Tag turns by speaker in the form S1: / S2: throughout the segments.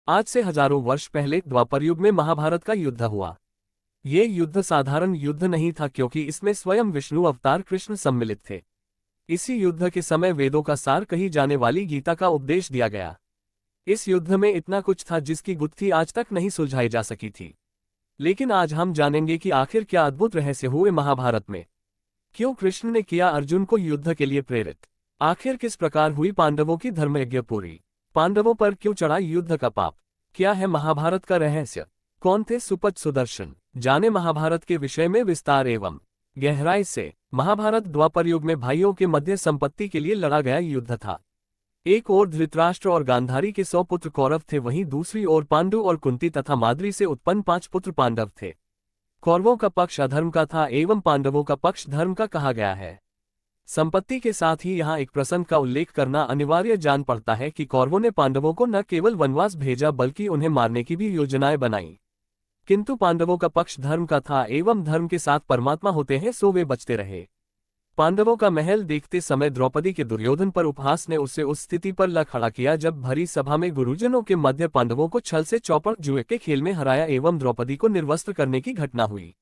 S1: आज से हजारों वर्ष पहले द्वापर युग में महाभारत का युद्ध हुआ। ये युद्ध साधारण युद्ध नहीं था क्योंकि इसमें स्वयं विष्णु अवतार कृष्ण सम्मिलित थे। इसी युद्ध के समय वेदों का सार कही जाने वाली गीता का उपदेश दिया गया। इस युद्ध में इतना कुछ था जिसकी गुत्थी आज तक नहीं सुलझाई जा सकी थी। लेकिन आज हम जानेंगे कि आखिर क्या अद्भुत रहस्य हुए महाभारत में। क्यों कृष्ण ने किया अर्जुन को युद्ध के लिए प्रेरित। आखिर किस प्रकार हुई पांडवों की धर्मयज्ञ पूरी। पांडवों पर क्यों चढ़ा युद्ध का पाप। क्या है महाभारत का रहस्य। कौन थे सुपथ सुदर्शन। जाने महाभारत के विषय में विस्तार एवं गहराई से। महाभारत द्वापर युग में भाइयों के मध्य संपत्ति के लिए लड़ा गया युद्ध था। एक ओर धृतराष्ट्र और गांधारी के 100 पुत्र कौरव थे, वहीं दूसरी ओर पांडु और कुंती तथा माद्री से उत्पन्न 5 पुत्र पांडव थे। कौरवों का पक्ष अधर्म का था एवं पांडवों का पक्ष धर्म का कहा गया है। संपत्ति के साथ ही यहाँ एक प्रसंग का उल्लेख करना अनिवार्य जान पड़ता है कि कौरवों ने पांडवों को न केवल वनवास भेजा बल्कि उन्हें मारने की भी योजनाएं बनाई। किंतु पांडवों का पक्ष धर्म का था एवं धर्म के साथ परमात्मा होते हैं, सो वे बचते रहे। पांडवों का महल देखते समय द्रौपदी के दुर्योधन पर उपहास ने उसे उस स्थिति पर ला खड़ा किया जब भरी सभा में गुरुजनों के मध्य पांडवों को छल से चौपड़ जुए के खेल में हराया एवं द्रौपदी को निर्वस्त्र करने की घटना हुई।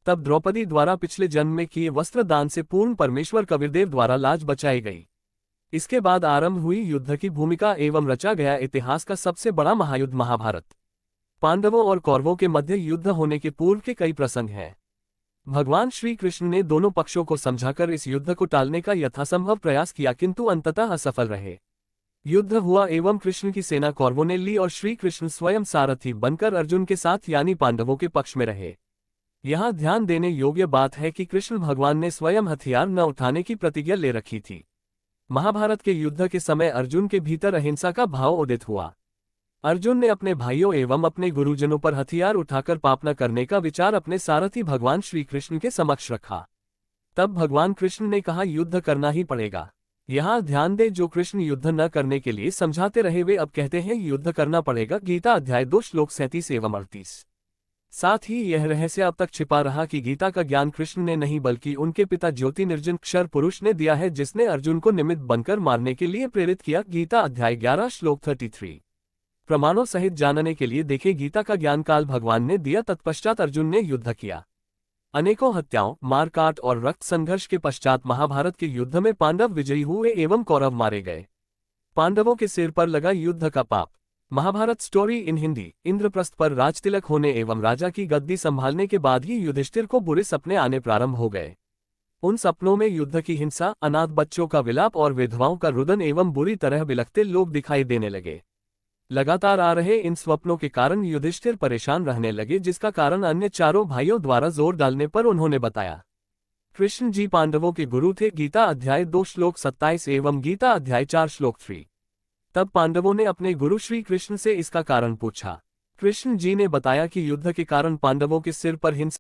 S1: तब द्रौपदी द्वारा पिछले जन्म में किए वस्त्र दान से पूर्ण परमेश्वर कबीरदेव द्वारा लाज बचाई गई। इसके बाद आरंभ हुई युद्ध की भूमिका एवं रचा गया इतिहास का सबसे बड़ा महायुद्ध महाभारत। पांडवों और कौरवों के मध्य युद्ध होने के पूर्व के कई प्रसंग हैं। भगवान श्री कृष्ण ने दोनों पक्षों को समझाकर इस युद्ध को टालने का यथासंभव प्रयास किया, किंतु अंततः असफल रहे। युद्ध हुआ एवं कृष्ण की सेना कौरवों ने ली और श्री कृष्ण स्वयं सारथी बनकर अर्जुन के साथ यानी पांडवों के पक्ष में रहे। यहाँ ध्यान देने योग्य बात है कि कृष्ण भगवान ने स्वयं हथियार न उठाने की प्रतिज्ञा ले रखी थी। महाभारत के युद्ध के समय अर्जुन के भीतर अहिंसा का भाव उदित हुआ। अर्जुन ने अपने भाइयों एवं अपने गुरुजनों पर हथियार उठाकर पाप न करने का विचार अपने सारथी भगवान श्री कृष्ण के समक्ष रखा। तब भगवान कृष्ण ने कहा, युद्ध करना ही पड़ेगा। यहाँ ध्यान दे, जो कृष्ण युद्ध न करने के लिए समझाते रहे वे अब कहते हैं युद्ध करना पड़ेगा। गीता अध्याय 2 श्लोक 37 एवं 38। साथ ही यह रहस्य अब तक छिपा रहा कि गीता का ज्ञान कृष्ण ने नहीं बल्कि उनके पिता ज्योति निर्जन क्षर पुरुष ने दिया है, जिसने अर्जुन को निमित्त बनकर मारने के लिए प्रेरित किया। गीता अध्याय 11 श्लोक 33। प्रमाणों सहित जानने के लिए देखे गीता का ज्ञान काल भगवान ने दिया। तत्पश्चात अर्जुन ने युद्ध किया। अनेकों हत्याओं, मारकाट और रक्त संघर्ष के पश्चात महाभारत के युद्ध में पांडव विजयी हुए एवं कौरव मारे गए। पांडवों के सिर पर लगा युद्ध का पाप। Mahabharat story in Hindi. इंद्रप्रस्थ पर राजतिलक होने एवं राजा की गद्दी संभालने के बाद ही युधिष्ठिर को बुरे सपने आने प्रारंभ हो गए। उन सपनों में युद्ध की हिंसा, अनाथ बच्चों का विलाप और विधवाओं का रुदन एवं बुरी तरह बिलखते लोग दिखाई देने लगे। लगातार आ रहे इन स्वप्नों के कारण युधिष्ठिर परेशान रहने लगे, जिसका कारण अन्य चारों भाइयों द्वारा जोर डालने पर उन्होंने बताया। कृष्ण जी पांडवों के गुरु थे। गीता अध्याय 2 श्लोक 27 एवं गीता अध्याय 4 श्लोक 3। तब पांडवों ने अपने गुरु श्री कृष्ण से इसका कारण पूछा। कृष्ण जी ने बताया कि युद्ध के कारण पांडवों के सिर पर हिंसा